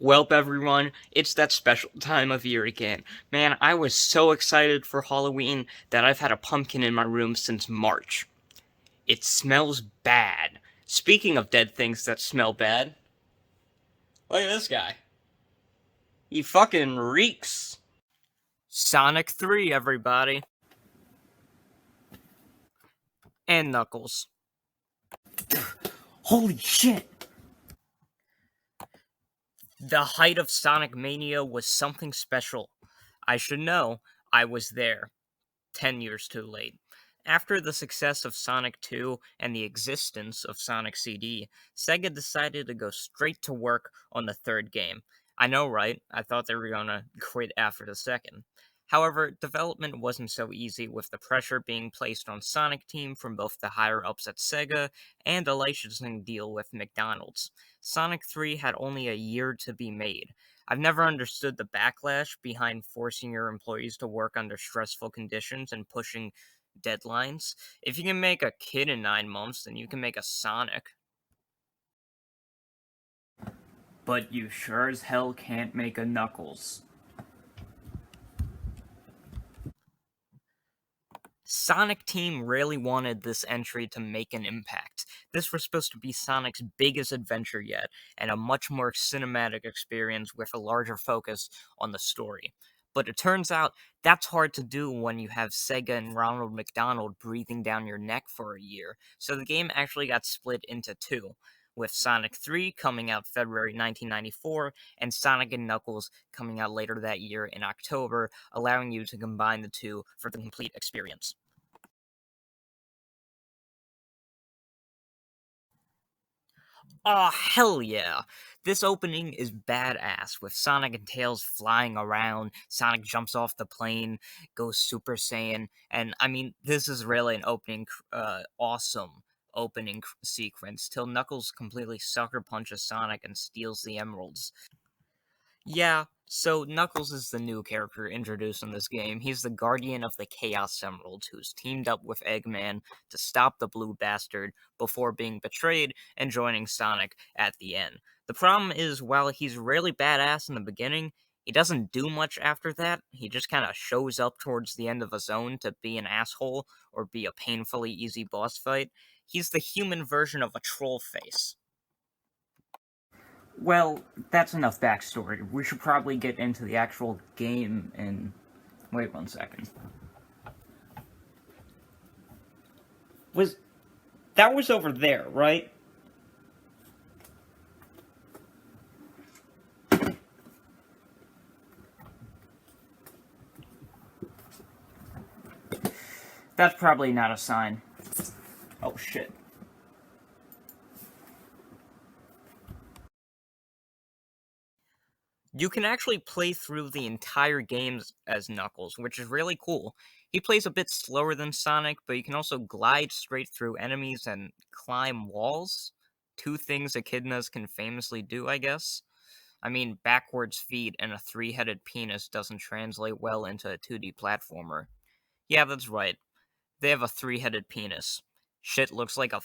Welp, everyone, it's that special time of year again. Man, I was so excited for Halloween that I've had a pumpkin in my room since March. It smells bad. Speaking of dead things that smell bad, look at this guy. He fucking reeks. Sonic 3, everybody. And Knuckles. Holy shit! The height of Sonic Mania was something special. I should know, I was there. 10 years too late. After the success of Sonic 2 and the existence of Sonic CD, Sega decided to go straight to work on the third game. I know, right? I thought they were gonna quit after the second. However, development wasn't so easy, with the pressure being placed on Sonic Team from both the higher ups at Sega and a licensing deal with McDonald's. Sonic 3 had only a year to be made. I've never understood the backlash behind forcing your employees to work under stressful conditions and pushing deadlines. If you can make a kid in 9 months, then you can make a Sonic. But you sure as hell can't make a Knuckles. Sonic Team really wanted this entry to make an impact. This was supposed to be Sonic's biggest adventure yet, and a much more cinematic experience with a larger focus on the story. But it turns out that's hard to do when you have Sega and Ronald McDonald breathing down your neck for a year, so the game actually got split into two, with Sonic 3 coming out February 1994 and Sonic and Knuckles coming out later that year in October, allowing you to combine the two for the complete experience. Oh, hell yeah! This opening is badass, with Sonic and Tails flying around, Sonic jumps off the plane, goes Super Saiyan, and I mean, this is really an awesome opening sequence, till Knuckles completely sucker punches Sonic and steals the emeralds. Yeah, so Knuckles is the new character introduced in this game. He's the guardian of the Chaos Emeralds, who's teamed up with Eggman to stop the Blue Bastard before being betrayed and joining Sonic at the end. The problem is, while he's really badass in the beginning, he doesn't do much after that. He just kind of shows up towards the end of a zone to be an asshole or be a painfully easy boss fight. He's the human version of a troll face. Well, that's enough backstory. We should probably get into the actual game and... Wait 1 second. That was over there, right? That's probably not a sign. Oh shit. You can actually play through the entire game as Knuckles, which is really cool. He plays a bit slower than Sonic, but you can also glide straight through enemies and climb walls. Two things echidnas can famously do, I guess. I mean, backwards feet and a three-headed penis doesn't translate well into a 2D platformer. Yeah, that's right. They have a three-headed penis. Shit looks like a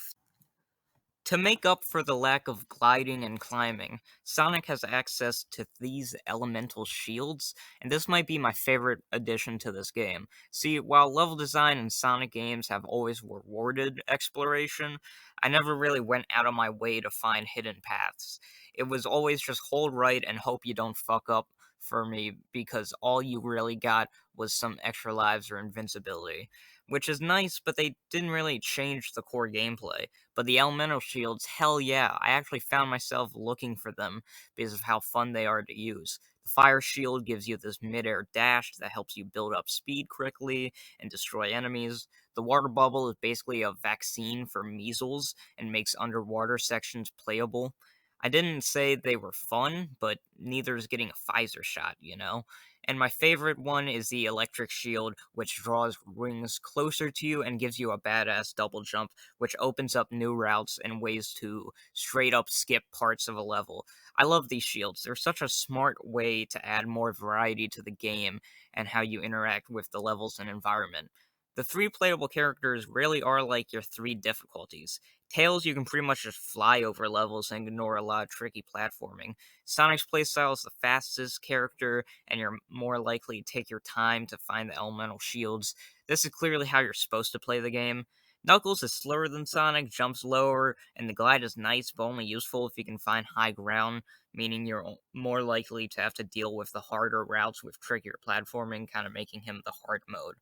to make up for the lack of gliding and climbing, Sonic has access to these elemental shields, and this might be my favorite addition to this game. See, while level design in Sonic games have always rewarded exploration, I never really went out of my way to find hidden paths. It was always just hold right and hope you don't fuck up for me, because all you really got was some extra lives or invincibility. Which is nice, but they didn't really change the core gameplay. But the elemental shields, hell yeah, I actually found myself looking for them because of how fun they are to use. The fire shield gives you this mid-air dash that helps you build up speed quickly and destroy enemies. The water bubble is basically a vaccine for measles and makes underwater sections playable. I didn't say they were fun, but neither is getting a Pfizer shot, you know? And my favorite one is the electric shield, which draws rings closer to you and gives you a badass double jump, which opens up new routes and ways to straight up skip parts of a level. I love these shields. They're such a smart way to add more variety to the game and how you interact with the levels and environment. The three playable characters really are like your three difficulties. Tails, you can pretty much just fly over levels and ignore a lot of tricky platforming. Sonic's playstyle is the fastest character, and you're more likely to take your time to find the elemental shields. This is clearly how you're supposed to play the game. Knuckles is slower than Sonic, jumps lower, and the glide is nice but only useful if you can find high ground, meaning you're more likely to have to deal with the harder routes with trickier platforming, kind of making him the hard mode.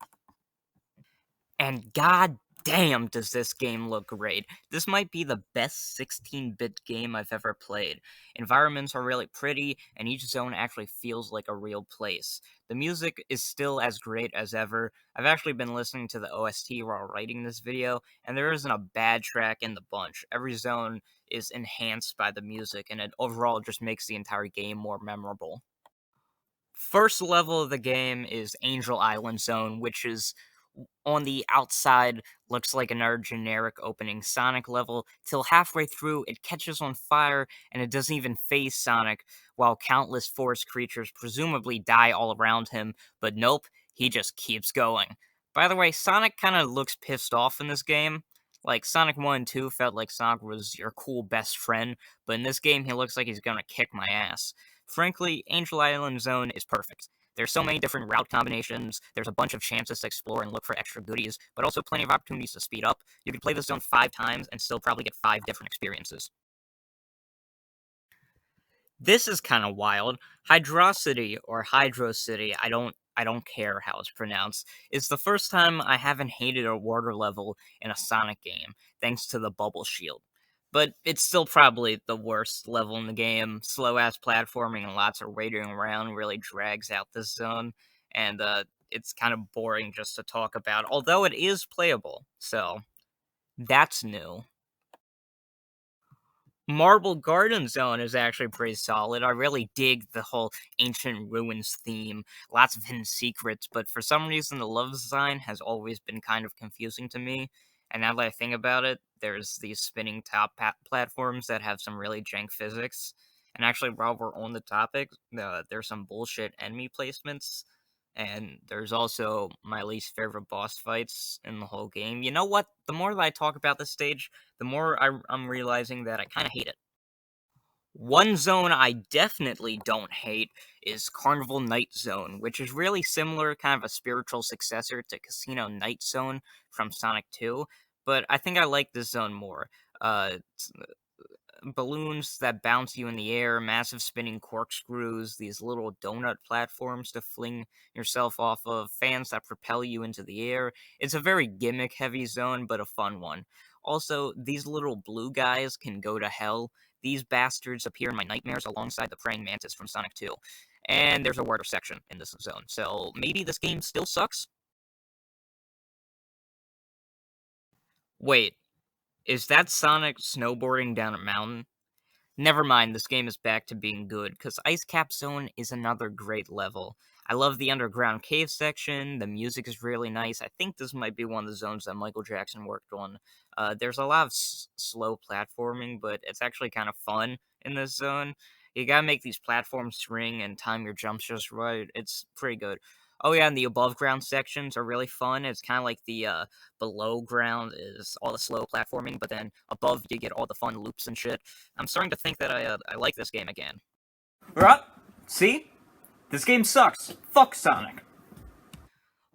And god damn, does this game look great. This might be the best 16-bit game I've ever played. Environments are really pretty, and each zone actually feels like a real place. The music is still as great as ever. I've actually been listening to the OST while writing this video, and there isn't a bad track in the bunch. Every zone is enhanced by the music, and it overall just makes the entire game more memorable. First level of the game is Angel Island Zone, which is on the outside looks like another generic opening Sonic level, till halfway through it catches on fire and it doesn't even phase Sonic, while countless forest creatures presumably die all around him, but nope, he just keeps going. By the way, Sonic kind of looks pissed off in this game. Like, Sonic 1 and 2 felt like Sonic was your cool best friend, but in this game he looks like he's gonna kick my ass. Frankly, Angel Island Zone is perfect. There's so many different route combinations, there's a bunch of chances to explore and look for extra goodies, but also plenty of opportunities to speed up. You can play this zone 5 times and still probably get 5 different experiences. This is kind of wild. Hydrocity or Hydrocity, I don't care how it's pronounced. It's the first time I haven't hated a water level in a Sonic game, thanks to the bubble shield. But it's still probably the worst level in the game. Slow ass platforming and lots of waiting around really drags out this zone, and it's kind of boring just to talk about. Although it is playable, so that's new. Marble Garden Zone is actually pretty solid. I really dig the whole ancient ruins theme. Lots of hidden secrets, but for some reason the level design has always been kind of confusing to me. And now that I think about it, there's these spinning top platforms that have some really jank physics. And actually, while we're on the topic, there's some bullshit enemy placements. And there's also my least favorite boss fights in the whole game. You know what? The more that I talk about this stage, the more I'm realizing that I kind of hate it. One zone I definitely don't hate is Carnival Night Zone, which is really similar, kind of a spiritual successor to Casino Night Zone from Sonic 2, but I think I like this zone more. Balloons that bounce you in the air, massive spinning corkscrews, these little donut platforms to fling yourself off of, fans that propel you into the air. It's a very gimmick heavy zone, but a fun one. Also, these little blue guys can go to hell. These bastards appear in my nightmares alongside the praying mantis from Sonic 2. And there's a water section in this zone, so maybe this game still sucks? Wait, is that Sonic snowboarding down a mountain? Never mind, this game is back to being good, because Ice Cap Zone is another great level. I love the underground cave section, the music is really nice. I think this might be one of the zones that Michael Jackson worked on. There's a lot of slow platforming, but it's actually kind of fun in this zone. You gotta make these platforms swing and time your jumps just right. It's pretty good. Oh yeah, and the above ground sections are really fun. It's kind of like the below ground is all the slow platforming, but then above you get all the fun loops and shit. I'm starting to think that I like this game again. Right? See? This game sucks. Fuck Sonic.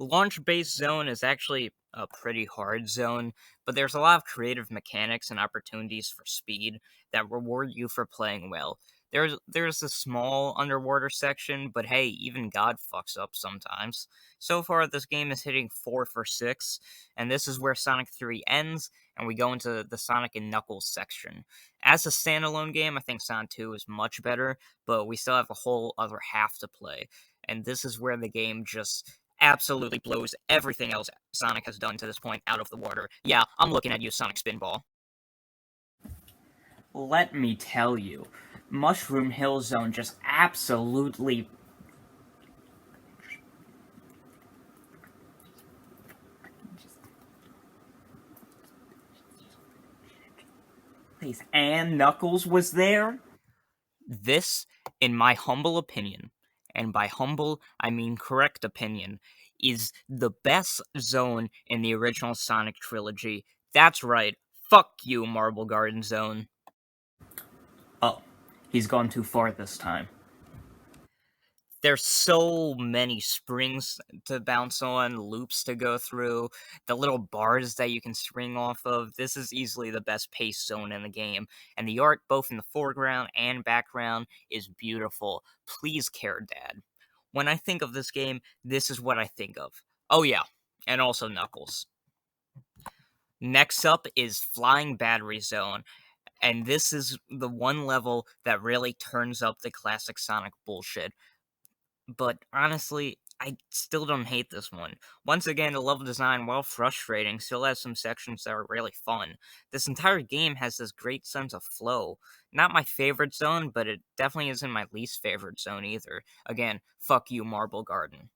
Launch Base Zone is actually a pretty hard zone, but there's a lot of creative mechanics and opportunities for speed that reward you for playing well. There's a small underwater section, but hey, even God fucks up sometimes. So far, this game is hitting 4 for 6, and this is where Sonic 3 ends, and we go into the Sonic and Knuckles section. As a standalone game, I think Sonic 2 is much better, but we still have a whole other half to play, and this is where the game just absolutely blows everything else Sonic has done to this point out of the water. Yeah, I'm looking at you, Sonic Spinball. Let me tell you, Mushroom Hill Zone just absolutely. Please, and Knuckles was there? This, in my humble opinion, and by humble I mean correct opinion, is the best zone in the original Sonic trilogy. That's right. Fuck you, Marble Garden Zone. Oh, he's gone too far this time. There's so many springs to bounce on, loops to go through, the little bars that you can swing off of. This is easily the best pace zone in the game, and the art, both in the foreground and background, is beautiful. Please care, Dad. When I think of this game, this is what I think of. Oh yeah, and also Knuckles. Next up is Flying Battery Zone, and this is the one level that really turns up the classic Sonic bullshit. But honestly, I still don't hate this one. Once again, the level design, while frustrating, still has some sections that are really fun. This entire game has this great sense of flow. Not my favorite zone, but it definitely isn't my least favorite zone either. Again, fuck you, Marble Garden.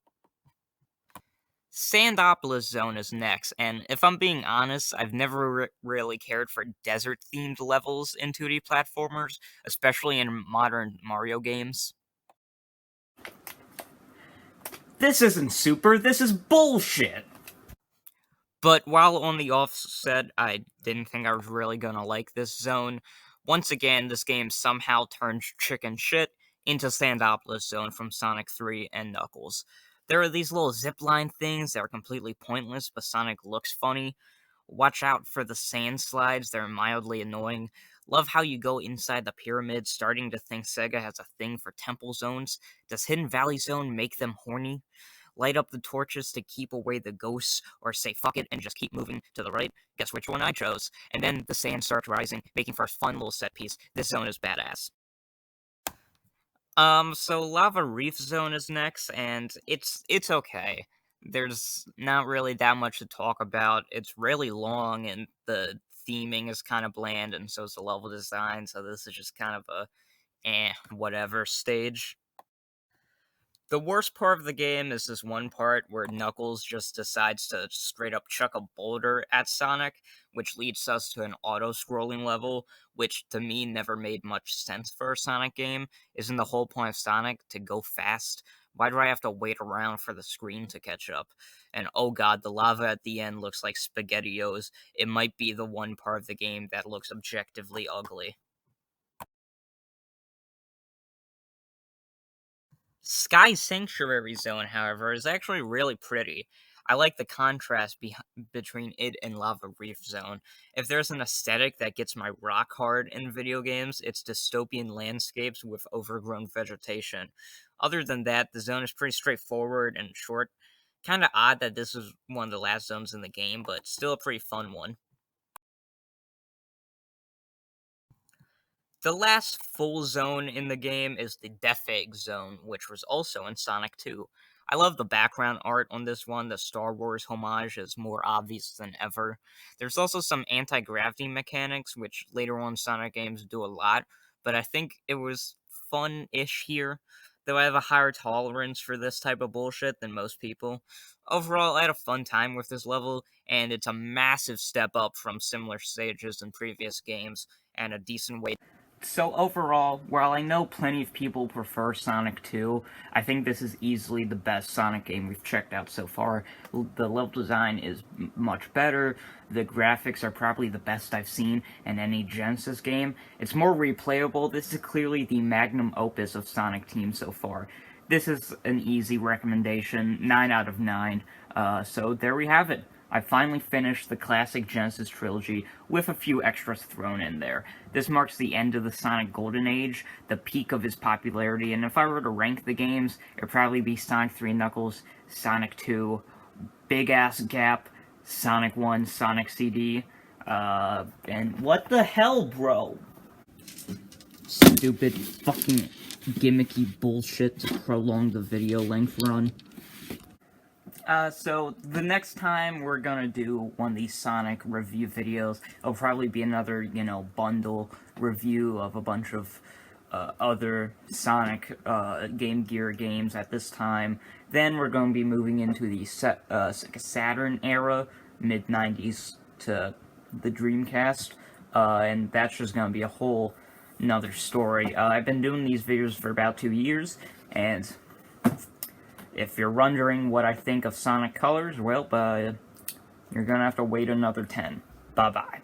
Sandopolis Zone is next, and if I'm being honest, I've never really cared for desert-themed levels in 2D platformers, especially in modern Mario games. This isn't super, this is bullshit! But while on the offset, I didn't think I was really gonna like this zone. Once again, this game somehow turns chicken shit into Sandopolis Zone from Sonic 3 and Knuckles. There are these little zipline things that are completely pointless, but Sonic looks funny. Watch out for the sand slides, they're mildly annoying. Love how you go inside the pyramid, starting to think Sega has a thing for temple zones. Does Hidden Valley Zone make them horny? Light up the torches to keep away the ghosts, or say fuck it and just keep moving to the right. Guess which one I chose. And then the sand starts rising, making for a fun little set piece. This zone is badass. So Lava Reef Zone is next, and it's okay. There's not really that much to talk about. It's really long, and the theming is kind of bland, and so is the level design. So this is just kind of a whatever stage. The worst part of the game is this one part where Knuckles just decides to straight up chuck a boulder at Sonic, which leads us to an auto-scrolling level, which to me never made much sense for a Sonic game. Isn't the whole point of Sonic to go fast? Why do I have to wait around for the screen to catch up? And oh god, the lava at the end looks like SpaghettiOs. It might be the one part of the game that looks objectively ugly. Sky Sanctuary Zone, however, is actually really pretty. I like the contrast between it and Lava Reef Zone. If there's an aesthetic that gets my rock hard in video games, it's dystopian landscapes with overgrown vegetation. Other than that, the zone is pretty straightforward and short. Kinda odd that this is one of the last zones in the game, but still a pretty fun one. The last full zone in the game is the Death Egg Zone, which was also in Sonic 2. I love the background art on this one. The Star Wars homage is more obvious than ever. There's also some anti-gravity mechanics, which later on Sonic games do a lot, but I think it was fun-ish here, though I have a higher tolerance for this type of bullshit than most people. Overall, I had a fun time with this level, and it's a massive step up from similar stages in previous games, and a decent way. So overall, while I know plenty of people prefer Sonic 2, I think this is easily the best Sonic game we've checked out so far. The level design is much better, the graphics are probably the best I've seen in any Genesis game. It's more replayable. This is clearly the magnum opus of Sonic Team so far. This is an easy recommendation, 9 out of 9. So there we have it. I finally finished the classic Genesis trilogy with a few extras thrown in there. This marks the end of the Sonic Golden Age, the peak of his popularity, and if I were to rank the games, it'd probably be Sonic 3 Knuckles, Sonic 2, big ass gap, Sonic 1, Sonic CD, and what the hell, bro? Stupid fucking gimmicky bullshit to prolong the video length run. So the next time we're gonna do one of these Sonic review videos, it'll probably be another, bundle review of a bunch of other Sonic Game Gear games at this time. Then we're going to be moving into the Saturn era, mid-90s to the Dreamcast, and that's just going to be a whole another story. I've been doing these videos for about 2 years, and If you're wondering what I think of Sonic Colors, well, you're gonna have to wait another 10. Bye-bye.